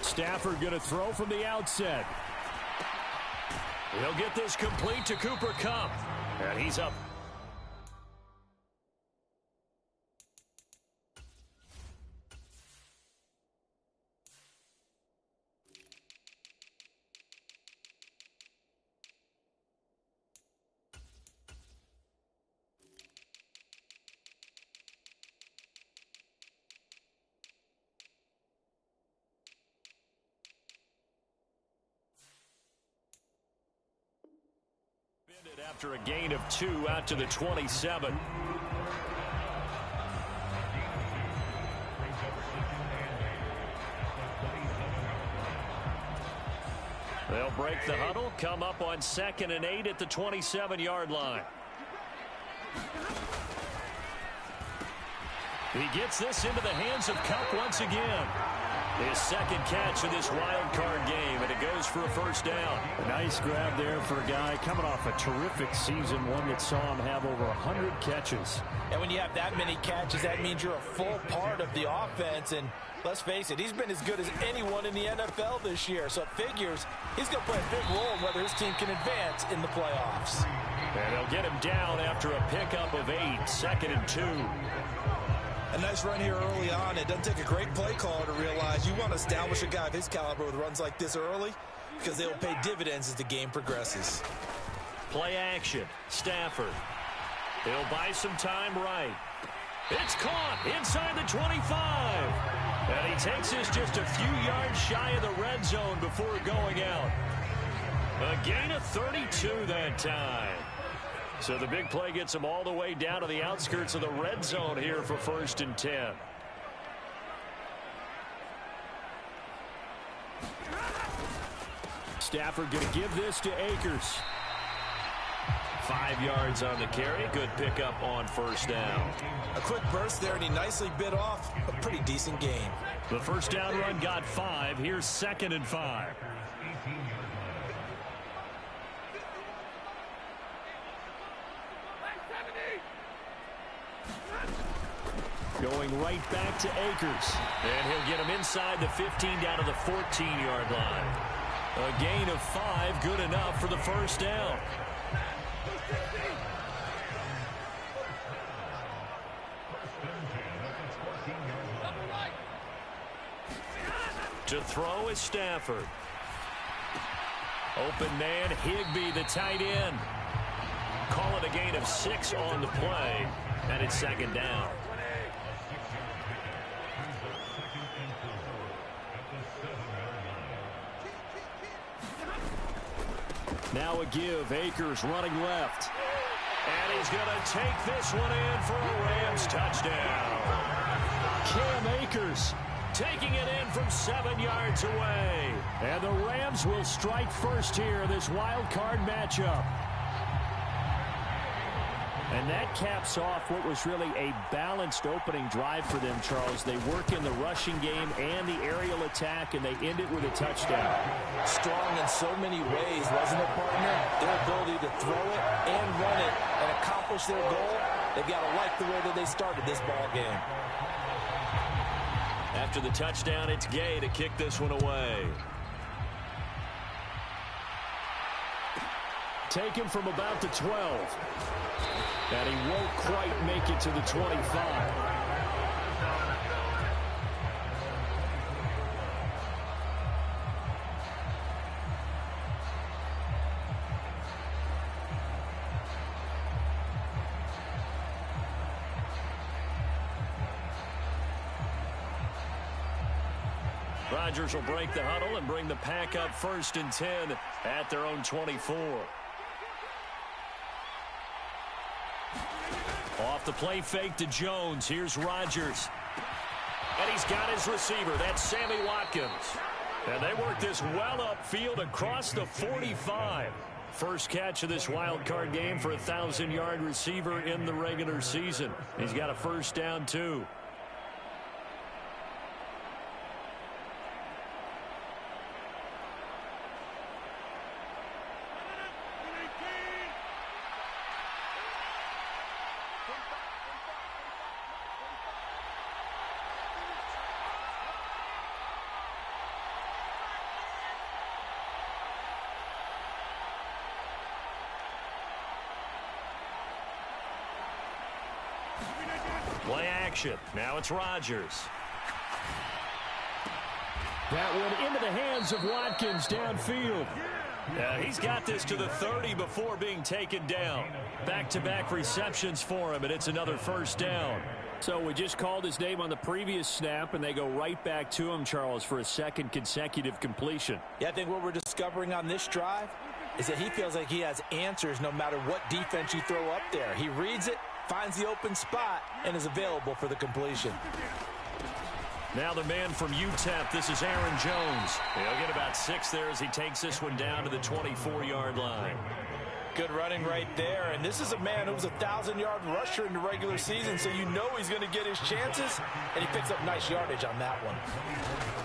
Stafford going to throw from the outset. He'll get this complete to Cooper Kupp. And he's up. After a gain of 2 out to the 27. They'll break the huddle, come up on 2nd and 8 at the 27-yard line. He gets this into the hands of Kupp once again. His second catch of this wild card game, and it goes for a first down. Nice grab there for a guy coming off a terrific season, one that saw him have over 100 catches. And when you have that many catches, that means you're a full part of the offense. And let's face it, he's been as good as anyone in the NFL this year. So it figures he's going to play a big role in whether his team can advance in the playoffs. And they'll get him down after a pickup of 8, 2nd and 2. A nice run here early on. It doesn't take a great play caller to realize you want to establish a guy of his caliber with runs like this early because they will pay dividends as the game progresses. Play action. Stafford. He'll buy some time right. It's caught inside the 25. And he takes this just a few yards shy of the red zone before going out. A gain of 32 that time. So the big play gets him all the way down to the outskirts of the red zone here for 1st and 10. Stafford going to give this to Akers. 5 yards on the carry. Good pickup on first down. A quick burst there, and he nicely bit off a pretty decent gain. The first down run got 5. Here's 2nd and 5. Going right back to Akers. And he'll get him inside the 15 down to the 14-yard line. A gain of 5, good enough for the first down. To throw is Stafford. Open man, Higbee, the tight end. Call it a gain of 6 on the play. And it's 2nd down. Now a give. Akers running left. And he's going to take this one in for a Rams touchdown. Cam Akers taking it in from 7 yards away. And the Rams will strike first here in this wild card matchup. And that caps off what was really a balanced opening drive for them, Charles. They work in the rushing game and the aerial attack, and they end it with a touchdown. Strong in so many ways, wasn't it, partner? Their ability to throw it and run it and accomplish their goal, they've got to like the way that they started this ball game. After the touchdown, it's Gay to kick this one away. Taken from about the 12. And he won't quite make it to the 25. Rodgers will break the huddle and bring the pack up 1st and 10 at their own 24. Off the play fake to Jones. Here's Rodgers. And he's got his receiver. That's Sammy Watkins. And they work this well upfield across the 45. First catch of this wild card game for a 1,000-yard receiver in the regular season. He's got a first down, too. action. Now it's Rodgers. That one into the hands of Watkins downfield. He's got this to the 30 before being taken down. Back-to-back receptions for him, and it's another first down. So we just called his name on the previous snap, and they go right back to him, Charles, for a second consecutive completion. Yeah, I think what we're discovering on this drive is that he feels like he has answers no matter what defense you throw up there. He reads it, finds the open spot, and is available for the completion. Now the man from UTEP, this is Aaron Jones. He'll get about 6 there as he takes this one down to the 24-yard line. Good running right there, and this is a man who was a 1,000-yard rusher in the regular season, so you know he's going to get his chances, and he picks up nice yardage on that one.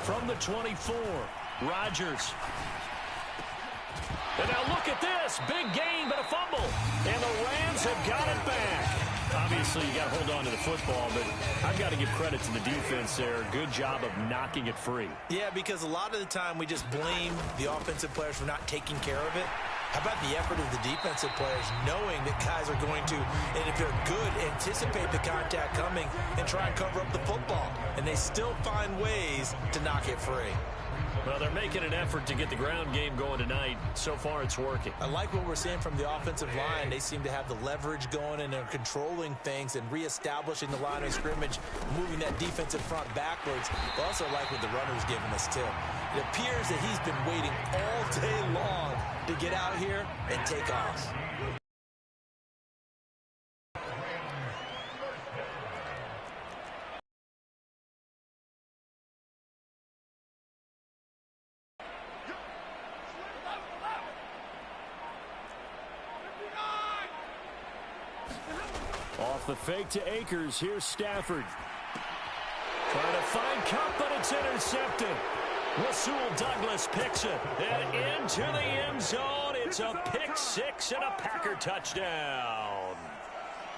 From the 24, Rodgers. And now look at this. Big gain, but a fumble. And the Rams have got it back. Obviously, you got to hold on to the football, but I've got to give credit to the defense there. Good job of knocking it free. Yeah, because a lot of the time we just blame the offensive players for not taking care of it. How about the effort of the defensive players knowing that guys are going to, and if they're good, anticipate the contact coming and try and cover up the football. And they still find ways to knock it free. Well, they're making an effort to get the ground game going tonight. So far, it's working. I like what we're seeing from the offensive line. They seem to have the leverage going, and they're controlling things and reestablishing the line of scrimmage, moving that defensive front backwards. I also like what the runner's giving us, too. It appears that he's been waiting all day long to get out here and take off. Off the fake to Akers. Here's Stafford. Trying to find Cup, but it's intercepted. Rasul Douglas picks it. And into the end zone. It's a pick six and a Packer touchdown.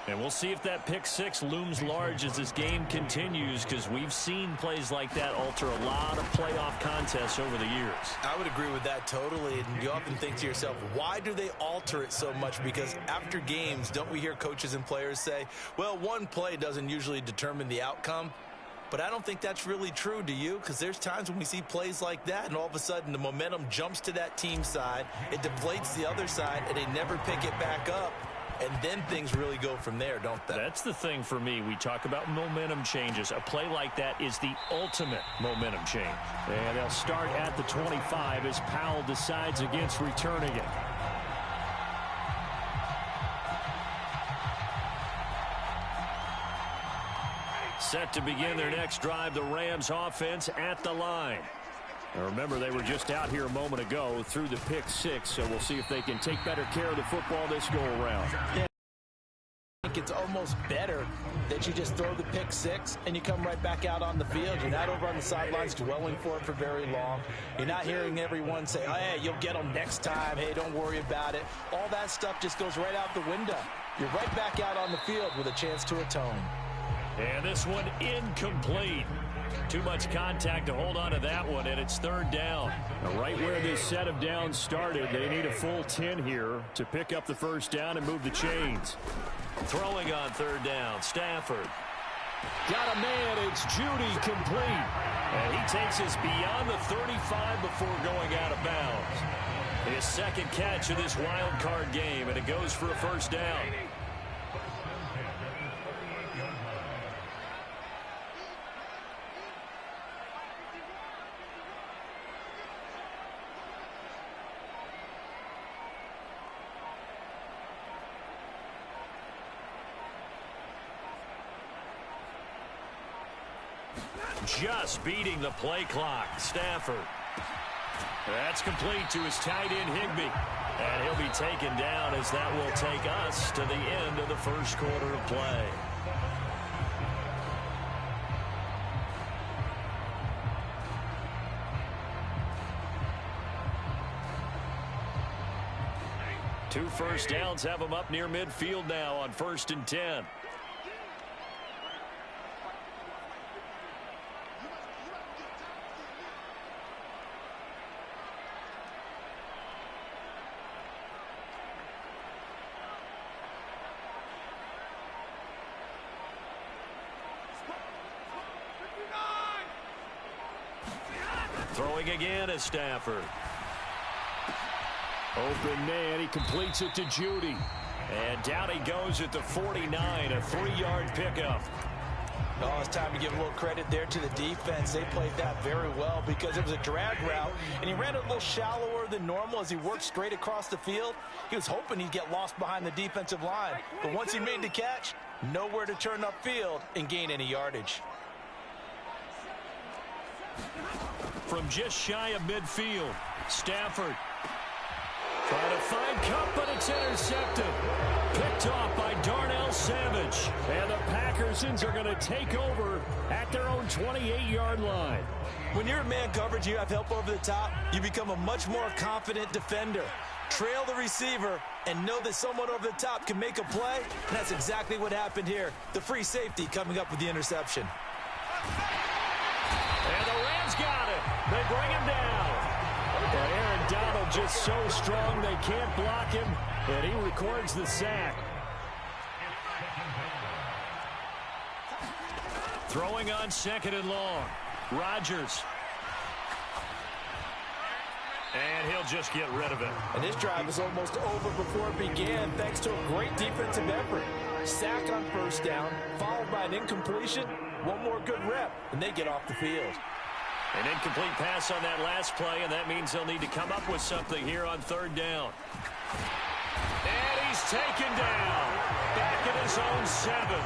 And we'll see if that pick six looms large as this game continues, because we've seen plays like that alter a lot of playoff contests over the years. I would agree with that totally. And you often think to yourself, why do they alter it so much? Because after games, don't we hear coaches and players say, well, one play doesn't usually determine the outcome? But I don't think that's really true, do you? Because there's times when we see plays like that, and all of a sudden the momentum jumps to that team side, it deflates the other side, and they never pick it back up. And then things really go from there, don't they? That's the thing for me. We talk about momentum changes. A play like that is the ultimate momentum change. And they'll start at the 25 as Powell decides against returning it. Set to begin their next drive, the Rams offense at the line. Now remember, they were just out here a moment ago through the pick six, so we'll see if they can take better care of the football this go-around. Yeah. I think it's almost better that you just throw the pick six and you come right back out on the field. You're not over on the sidelines dwelling for it for very long. You're not hearing everyone say, oh, hey, you'll get them next time. Hey, don't worry about it. All that stuff just goes right out the window. You're right back out on the field with a chance to atone. And this one incomplete. Too much contact to hold on to that one, and it's third down. Now, right where this set of downs started, they need a full 10 here to pick up the first down and move the chains. Throwing on third down, Stafford. Got a man, it's Judy, complete. And he takes us beyond the 35 before going out of bounds. His second catch of this wild card game, and it goes for a first down. Just beating the play clock. Stafford. That's complete to his tight end, Higbee. And he'll be taken down as that will take us to the end of the first quarter of play. Two first downs have them up near midfield now on 1st and 10. Throwing again is Stafford. Open man, he completes it to Judy. And down he goes at the 49, a 3-yard pickup. Oh, it's time to give a little credit there to the defense. They played that very well because it was a drag route, and he ran it a little shallower than normal as he worked straight across the field. He was hoping he'd get lost behind the defensive line, but once he made the catch, nowhere to turn upfield and gain any yardage. From just shy of midfield, Stafford trying to find Cup, but it's intercepted. Picked off by Darnell Savage. And the Packersons are going to take over at their own 28-yard line. When you're in man coverage, you have help over the top, you become a much more confident defender. Trail the receiver and know that someone over the top can make a play, and that's exactly what happened here. The free safety coming up with the interception. And the Rams got it. They bring him down. But Aaron Donald just so strong they can't block him, and he records the sack. Throwing on 2nd and long. Rodgers. And he'll just get rid of it. And this drive was almost over before it began thanks to a great defensive effort. Sack on 1st down, followed by an incompletion. One more good rep, and they get off the field. An incomplete pass on that last play, and that means they'll need to come up with something here on 3rd down. And he's taken down. Back at his own 7.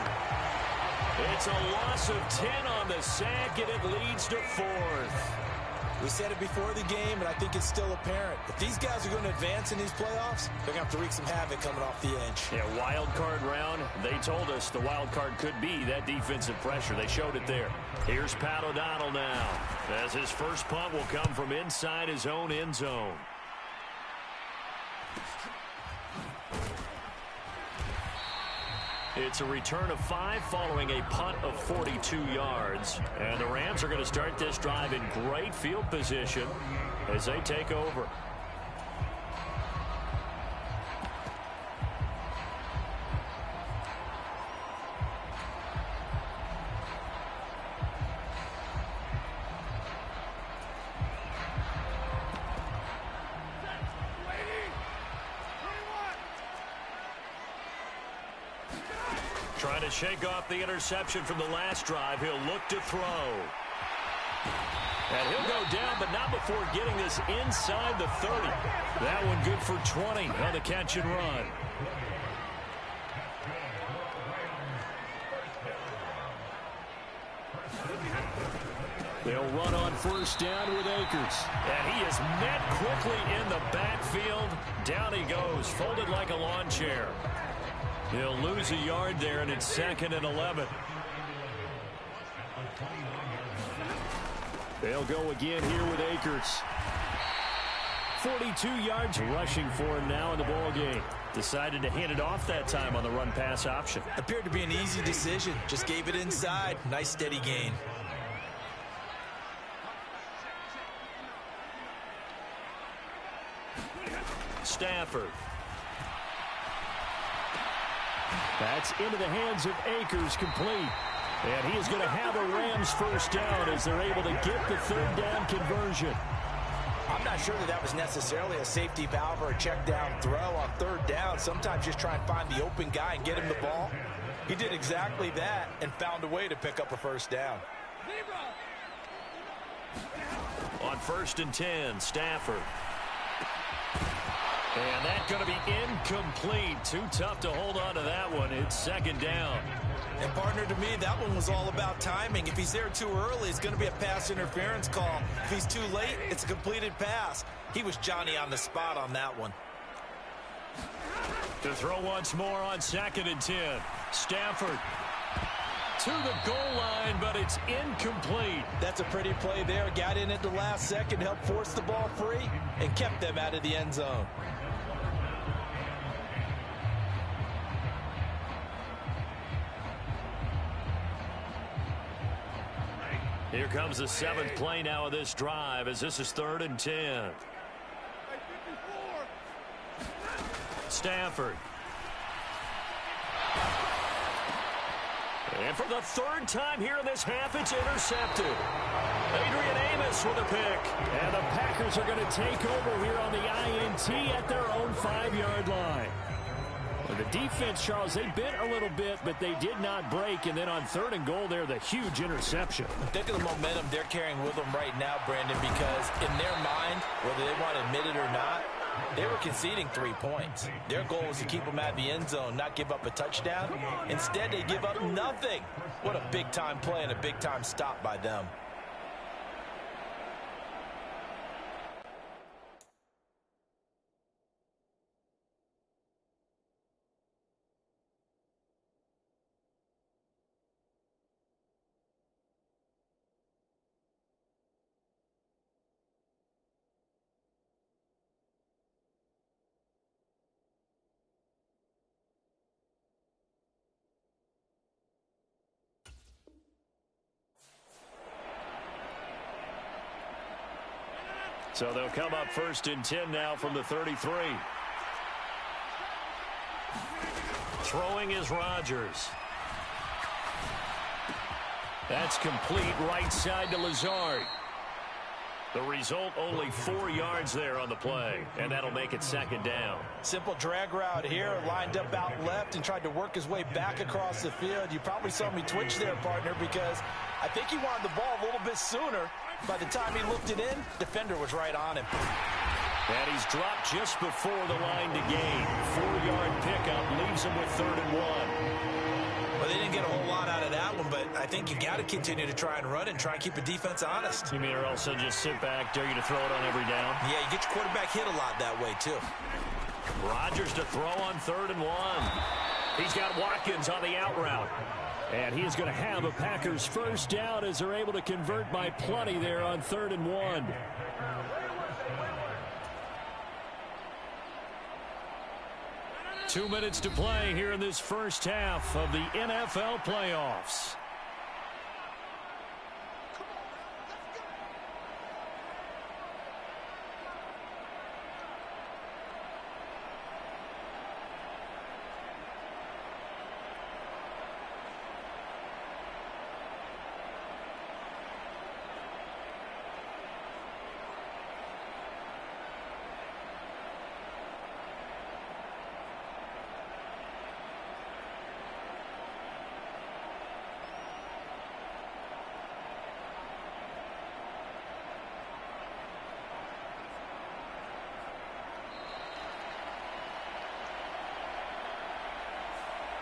It's a loss of 10 on the sack, and it leads to 4th. We said it before the game, and I think it's still apparent. If these guys are going to advance in these playoffs, they're going to have to wreak some havoc coming off the edge. Yeah, wild card round. They told us the wild card could be that defensive pressure. They showed it there. Here's Pat O'Donnell now, as his first punt will come from inside his own end zone. It's a return of 5 following a punt of 42 yards. And the Rams are going to start this drive in great field position as they take over. Trying to shake off the interception from the last drive. He'll look to throw. And he'll go down, but not before getting this inside the 30. That one good for 20 on the catch and run. They'll run on 1st down with Akers. And he is met quickly in the backfield. Down he goes, folded like a lawn chair. He'll lose a yard there, and it's 2nd and 11. They'll go again here with Akers. 42 yards rushing for him now in the ball game. Decided to hand it off that time on the run-pass option. Appeared to be an easy decision. Just gave it inside. Nice steady gain. Stafford. That's into the hands of Akers, complete. And he is going to have a Rams 1st down as they're able to get the 3rd down conversion. I'm not sure that was necessarily a safety valve or a check down throw on 3rd down. Sometimes just try and find the open guy and get him the ball. He did exactly that and found a way to pick up a 1st down. On 1st and 10, Stafford. And that's going to be incomplete. Too tough to hold on to that one. It's 2nd down. And partner, to me, that one was all about timing. If he's there too early, it's going to be a pass interference call. If he's too late, it's a completed pass. He was Johnny on the spot on that one. To throw once more on 2nd and 10. Stafford to the goal line, but it's incomplete. That's a pretty play there. Got in at the last second, helped force the ball free, and kept them out of the end zone. Here comes the 7th play now of this drive as this is 3rd and 10. Stafford. And for the 3rd time here in this half, it's intercepted. Adrian Amos Davis with a pick. And the Packers are going to take over here on the INT at their own 5-yard line. Well, the defense, Charles, they bent a little bit, but they did not break. And then on 3rd and goal there, the huge interception. Think of the momentum they're carrying with them right now, Brandon, because in their mind, whether they want to admit it or not, they were conceding 3 points. Their goal was to keep them at the end zone, not give up a touchdown. Instead, they give up nothing. What a big-time play and a big-time stop by them. So they'll come up 1st and 10 now from the 33. Throwing is Rodgers. That's complete right side to Lazard. The result, only 4 yards there on the play, and that'll make it 2nd down. Simple drag route here, lined up out left and tried to work his way back across the field. You probably saw me twitch there, partner, because I think he wanted the ball a little bit sooner. By the time he looked it in, defender was right on him. And he's dropped just before the line to gain. 4-yard pickup leaves him with 3rd and 1. Well, they didn't get a whole lot out of that one, but I think you got to continue to try and run and try and keep the defense honest. You mean, or else they'll just sit back, dare you to throw it on every down? Yeah, you get your quarterback hit a lot that way, too. Rodgers to throw on 3rd and 1. He's got Watkins on the out route. And he is going to have a Packers 1st down as they're able to convert by plenty there on 3rd and 1. Two minutes to play here in this first half of the NFL playoffs.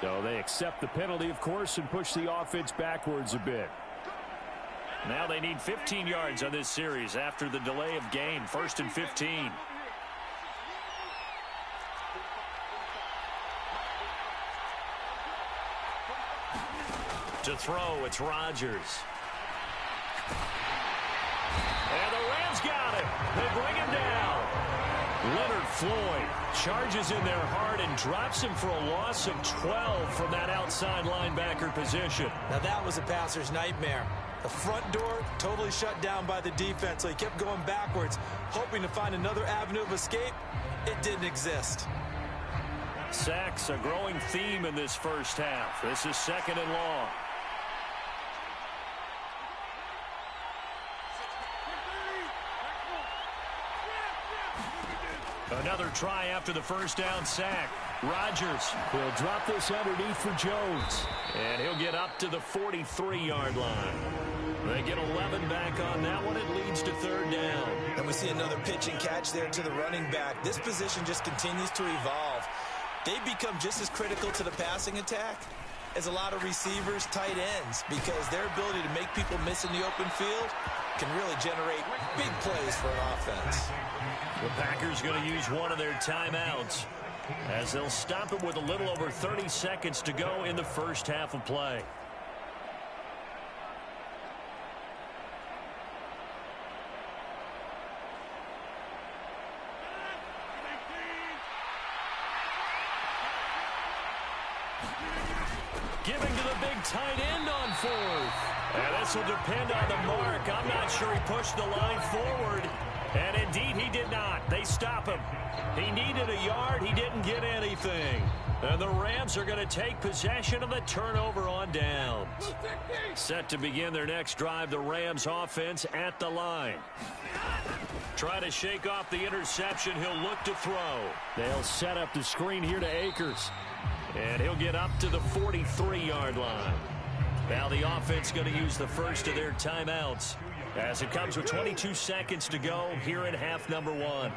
So they accept the penalty, of course, and push the offense backwards a bit. Now they need 15 yards on this series after the delay of game. 1st and 15. To throw, it's Rodgers. And the Rams got him. They bring him down. Leonard Floyd charges in there hard and drops him for a loss of 12 from that outside linebacker position. Now that was a passer's nightmare. The front door totally shut down by the defense, so he kept going backwards, hoping to find another avenue of escape. It didn't exist. Sacks, a growing theme in this first half. This is 2nd and long. Another try after the 1st down sack. Rodgers will drop this underneath for Jones. And he'll get up to the 43-yard line. They get 11 back on that one. It leads to 3rd down. And we see another pitch and catch there to the running back. This position just continues to evolve. They become just as critical to the passing attack as a lot of receivers, tight ends, because their ability to make people miss in the open field can really generate big plays for an offense. The Packers going to use one of their timeouts as they'll stop it with a little over 30 seconds to go in the first half of play. Giving to the big tight end on 4th. And this will depend on the mark. I'm not sure he pushed the line forward. And indeed, he did not. They stop him. He needed a yard. He didn't get anything. And the Rams are going to take possession of the turnover on downs. Set to begin their next drive, the Rams offense at the line. Try to shake off the interception. He'll look to throw. They'll set up the screen here to Akers. And he'll get up to the 43-yard line. Now the offense going to use the first of their timeouts as it comes with 22 seconds to go here in half number 1.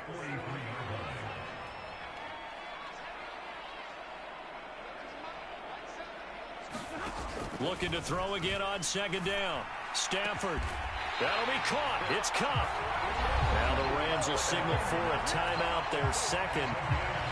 Looking to throw again on second down. Stafford. That'll be caught. It's Cup. Now the Rams will signal for a timeout, their second.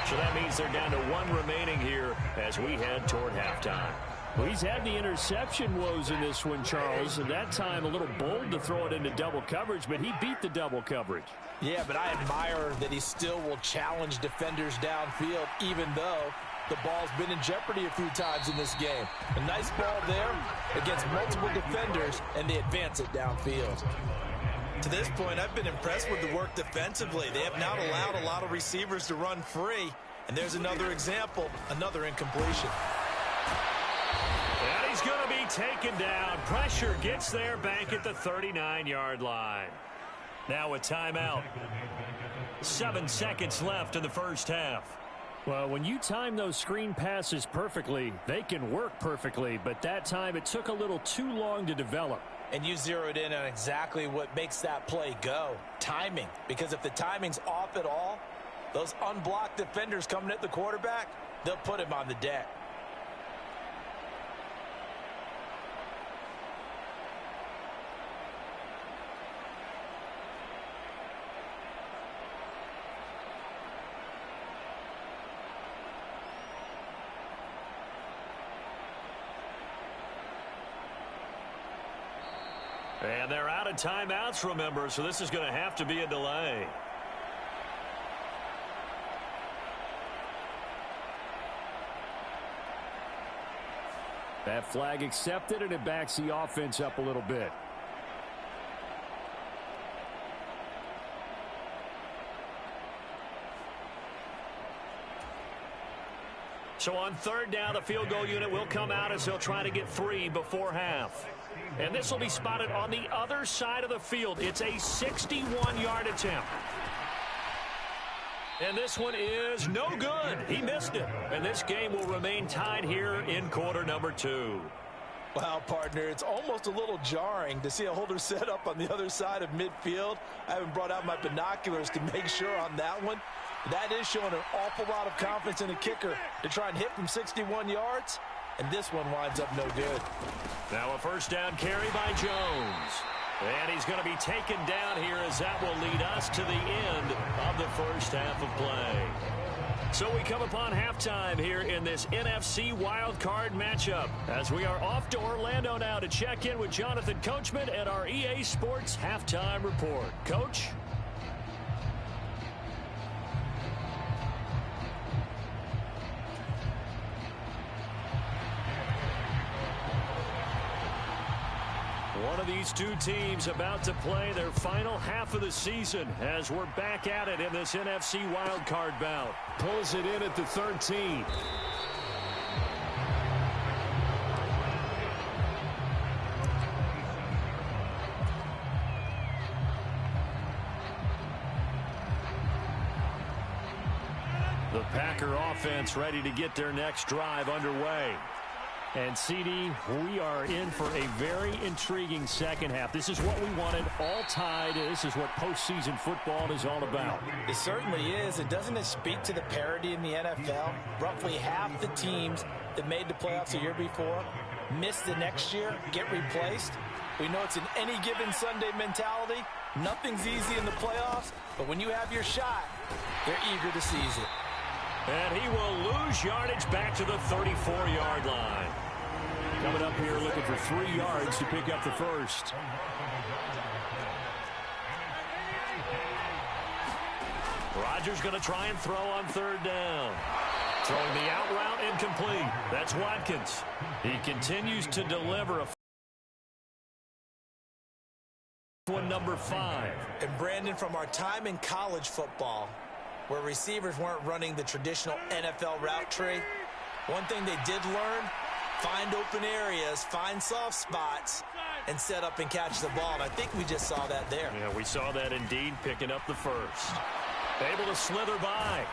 So that means they're down to 1 remaining here as we head toward halftime. Well, he's had the interception woes in this one, Charles, and that time a little bold to throw it into double coverage, but he beat the double coverage. Yeah, but I admire that he still will challenge defenders downfield, even though the ball's been in jeopardy a few times in this game. A nice ball there against multiple defenders, and they advance it downfield. To this point, I've been impressed with the work defensively. They have not allowed a lot of receivers to run free. And there's another example, another incompletion. And he's going to be taken down. Pressure gets there back at the 39-yard line. Now a timeout. 7 seconds left in the first half. Well, when you time those screen passes perfectly, they can work perfectly. But that time it took a little too long to develop. And you zeroed in on exactly what makes that play go. Timing. Because if the timing's off at all, those unblocked defenders coming at the quarterback, they'll put him on the deck. And they're out of timeouts, remember, so this is going to have to be a delay. That flag accepted, and it backs the offense up a little bit. So on third down, the field goal unit will come out as they'll try to get 3 before half. And this will be spotted on the other side of the field. It's a 61-yard attempt. And this one is no good. He missed it. And this game will remain tied here in quarter number 2. Wow, partner, it's almost a little jarring to see a holder set up on the other side of midfield. I haven't brought out my binoculars to make sure on that one. That is showing an awful lot of confidence in a kicker to try and hit from 61 yards. And this one winds up no good. Now a first down carry by Jones. And he's going to be taken down here as that will lead us to the end of the first half of play. So we come upon halftime here in this NFC wildcard matchup as we are off to Orlando now to check in with Jonathan Coachman and our EA Sports halftime report. Coach? One of these two teams about to play their final half of the season as we're back at it in this NFC wildcard bout. Pulls it in at the 13. The Packer offense ready to get their next drive underway. And, CD, we are in for a very intriguing second half. This is what we wanted, all tied. This is what postseason football is all about. It certainly is. And doesn't it speak to the parity in the NFL? Roughly half the teams that made the playoffs a year before miss the next year, get replaced. We know it's an any given Sunday mentality. Nothing's easy in the playoffs, but when you have your shot, they're eager to seize it. And he will lose yardage back to the 34-yard line. Coming up here looking for 3 yards to pick up the first. Rodgers going to try and throw on third down. Throwing the out route incomplete. That's Watkins. He continues to deliver a one number 5. And Brandon, from our time in college football, where receivers weren't running the traditional NFL route tree, one thing they did learn, find open areas, find soft spots, and set up and catch the ball. And I think we just saw that there. Yeah, we saw that indeed, picking up the first. Able to slither by.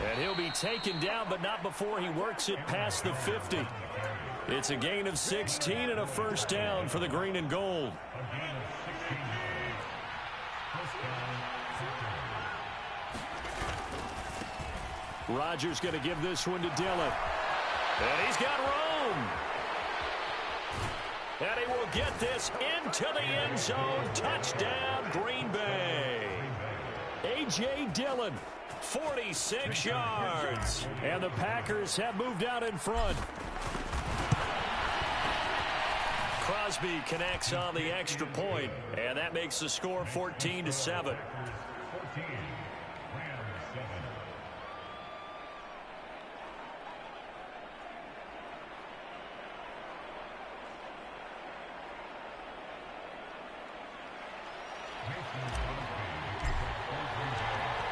And he'll be taken down, but not before he works it past the 50. It's a gain of 16 and a first down for the green and gold. Rodgers going to give this one to Dillon. And he's got room. And he will get this into the end zone. Touchdown, Green Bay. A.J. Dillon. 46 yards. And the Packers have moved out in front. Crosby connects on the extra point, and that makes the score 14-7.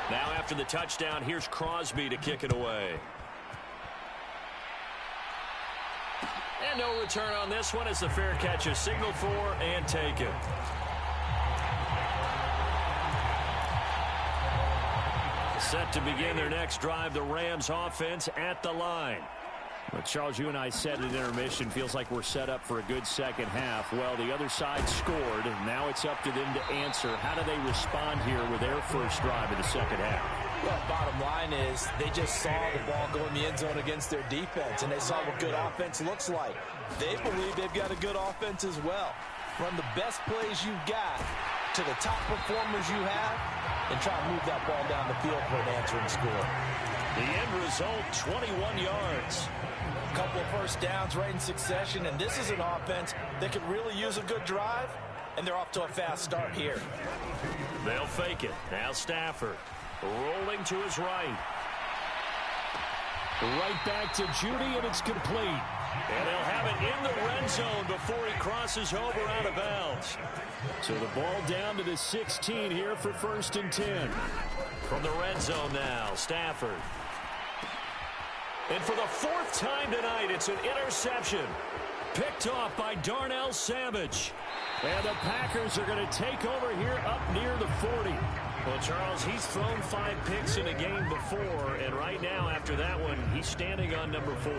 Now after the touchdown, here's Crosby to kick it away. And no return on this one as the fair catch is signaled for and taken. Set to begin their next drive, the Rams offense at the line. Well, Charles, you and I said at intermission, feels like we're set up for a good second half. Well, the other side scored, and now it's up to them to answer. How do they respond here with their first drive of the second half? Well, bottom line is they just saw the ball go in the end zone against their defense, and they saw what good offense looks like. They believe they've got a good offense as well. Run the best plays you've got to the top performers you have, and try to move that ball down the field for an answering score. The end result, 21 yards. A couple of first downs right in succession, and this is an offense that could really use a good drive, and they're off to a fast start here. They'll fake it. Now Stafford rolling to his right. Right back to Judy, and it's complete. And they'll have it in the red zone before he crosses over out of bounds. So the ball down to the 16 here for 1st and 10. From the red zone now, Stafford. And for the 4th time tonight, it's an interception. Picked off by Darnell Savage. And the Packers are going to take over here up near the 40. Well, Charles, he's thrown 5 picks in a game before, and right now, after that one, he's standing on number 4.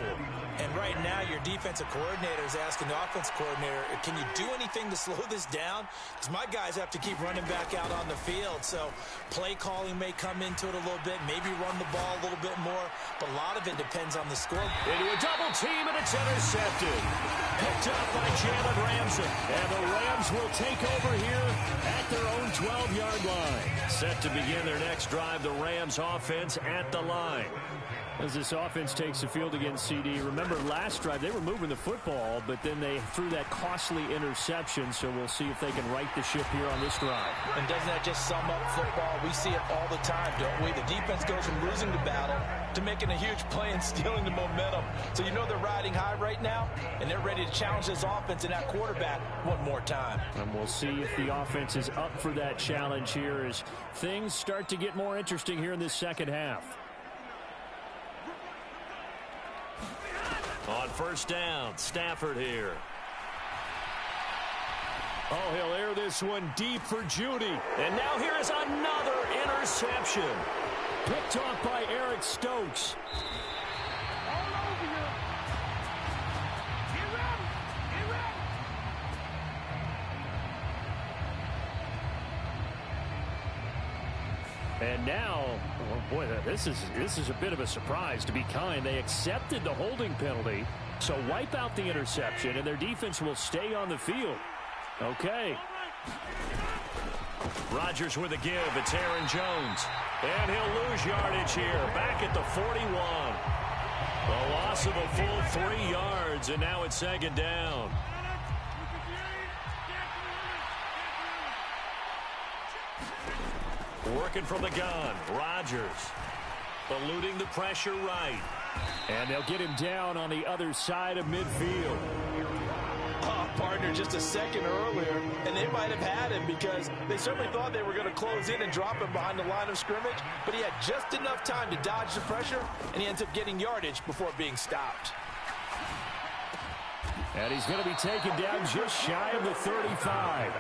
And right now, your defensive coordinator is asking the offensive coordinator, can you do anything to slow this down? Because my guys have to keep running back out on the field. So play calling may come into it a little bit, maybe run the ball a little bit more. But a lot of it depends on the score. Into a double team, and it's intercepted. Picked up by Jalen Ramsey. And the Rams will take over here at their own 12-yard line. Set to begin their next drive, the Rams offense at the line. As this offense takes the field against CD, remember last drive they were moving the football, but then they threw that costly interception, so we'll see if they can right the ship here on this drive. And doesn't that just sum up football? We see it all the time, don't we? The defense goes from losing the battle to making a huge play and stealing the momentum. So you know they're riding high right now, and they're ready to challenge this offense and that quarterback one more time. And we'll see if the offense is up for that challenge here as things start to get more interesting here in this second half. On 1st down, Stafford here. Oh, he'll air this one deep for Judy. And now here is another interception. Picked off by Eric Stokes. And now, oh boy, this is a bit of a surprise, to be kind. They accepted the holding penalty, so wipe out the interception, and their defense will stay on the field. Okay. Rodgers with a give. It's Aaron Jones. And he'll lose yardage here. Back at the 41. A loss of a full 3 yards, and now it's 2nd down. Working from the gun, Rodgers eluding the pressure right. And they'll get him down on the other side of midfield. Oh, pardon Gardner just a second earlier, and they might have had him because they certainly thought they were going to close in and drop him behind the line of scrimmage, but he had just enough time to dodge the pressure, and he ends up getting yardage before being stopped. And he's going to be taken down just shy of the 35.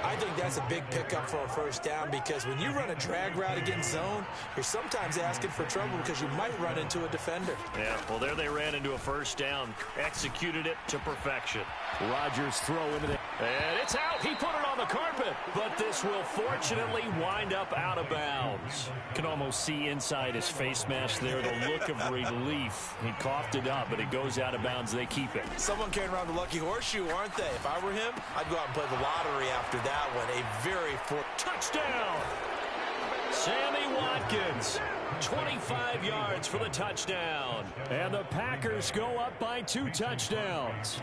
I think that's a big pickup for a first down because when you run a drag route against zone, you're sometimes asking for trouble because you might run into a defender. Yeah, well, there they ran into a first down, executed it to perfection. Rodgers throw into the... And it's out. He put it on the carpet. But this will fortunately wind up out of bounds. Can almost see inside his face mask there the look of relief. He coughed it up, but it goes out of bounds. They keep it. Someone carrying around the lucky horseshoe, aren't they? If I were him, I'd go out and play the lottery after that one. A very touchdown. Sammy Watkins, 25 yards for the touchdown. And the Packers go up by 2 touchdowns.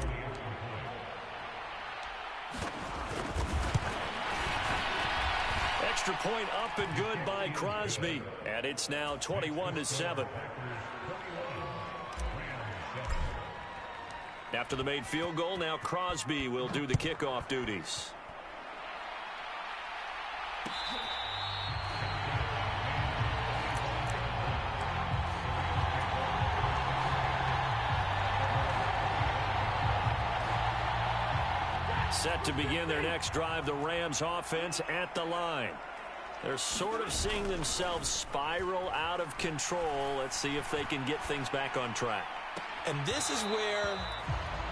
Extra point up and good by Crosby. And it's now 21-7. After the made field goal, now Crosby will do the kickoff duties. Set to begin their next drive, the Rams offense at the line. They're sort of seeing themselves spiral out of control. Let's see if they can get things back on track. And this is where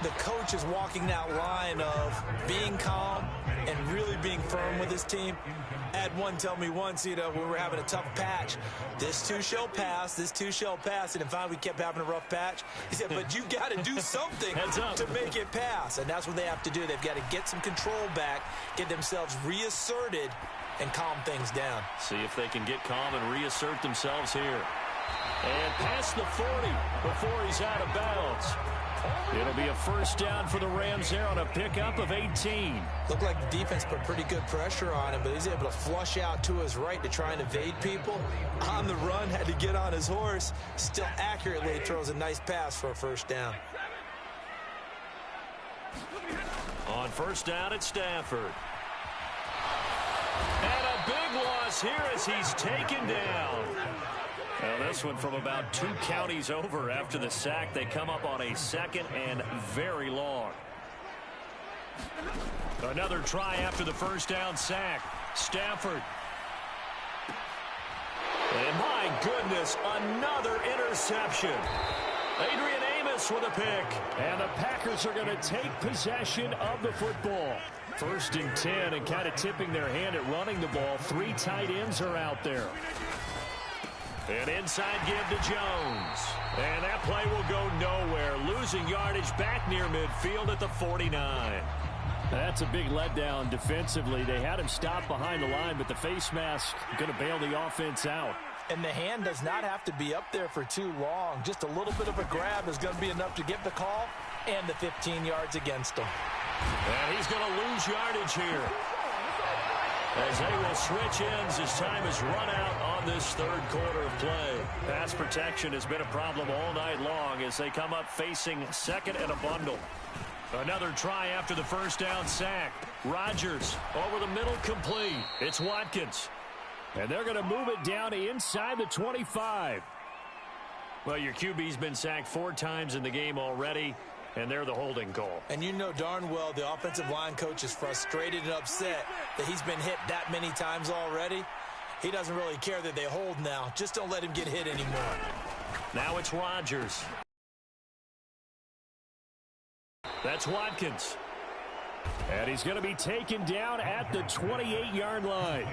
the coach is walking that line of being calm and really being firm with his team. I had one tell me once, when we were having a tough patch, this too shall pass, this too shall pass. And finally we kept having a rough patch. He said, but you got to do something to make it pass. And that's what they have to do. They've got to get some control back, get themselves reasserted, and calm things down. See if they can get calm and reassert themselves here. And past the 40 before he's out of bounds. It'll be a first down for the Rams there on a pickup of 18. Looked like the defense put pretty good pressure on him, but he's able to flush out to his right to try and evade people. On the run, had to get on his horse. Still accurately throws a nice pass for a first down. On first down, it's Stafford. And a big loss here as he's taken down. Well, this one from about 2 counties over after the sack. They come up on a second and very long. Another try after the first down sack. Stafford. And my goodness, another interception. Adrian Amos with a pick. And the Packers are going to take possession of the football. 1st and 10, and kind of tipping their hand at running the ball. 3 tight ends are out there. An inside give to Jones. And that play will go nowhere. Losing yardage back near midfield at the 49. That's a big letdown defensively. They had him stop behind the line, but the face mask going to bail the offense out. And the hand does not have to be up there for too long. Just a little bit of a grab is going to be enough to get the call and the 15 yards against him. And he's going to lose yardage here. As they will switch ends as time is run out on this 3rd quarter of play. Pass protection has been a problem all night long as they come up facing 2nd and a bundle. Another try after the first down sack. Rodgers over the middle complete. It's Watkins. And they're going to move it down inside the 25. Well, your QB's been sacked 4 times in the game already. And they're the holding call. And you know darn well the offensive line coach is frustrated and upset that he's been hit that many times already. He doesn't really care that they hold now. Just don't let him get hit anymore. Now it's Rodgers. That's Watkins. And he's going to be taken down at the 28-yard line.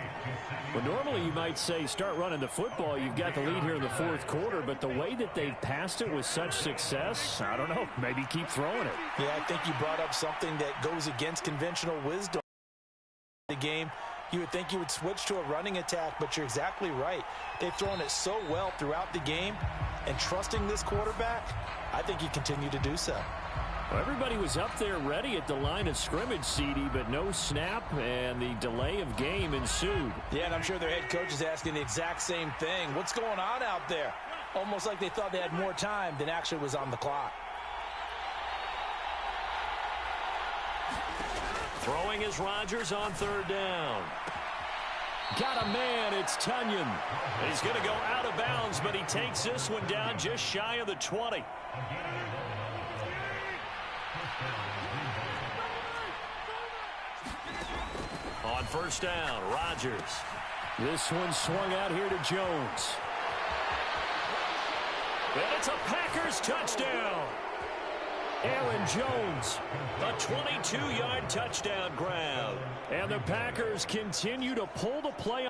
Well, normally you might say start running the football. You've got the lead here in the 4th quarter, but the way that they've passed it with such success, I don't know, maybe keep throwing it. Yeah, I think you brought up something that goes against conventional wisdom. The game, you would think you would switch to a running attack, but you're exactly right. They've thrown it so well throughout the game, and trusting this quarterback, I think you continue to do so. Well, everybody was up there ready at the line of scrimmage, CD, but no snap, and the delay of game ensued. Yeah, and I'm sure their head coach is asking the exact same thing. What's going on out there? Almost like they thought they had more time than actually was on the clock. Throwing is Rodgers on third down. Got a man. It's Tunyon. He's going to go out of bounds, but he takes this one down just shy of the 20. On first down, Rodgers. This one swung out here to Jones. And it's a Packers touchdown. Aaron Jones. A 22-yard touchdown grab. And the Packers continue to pull the play.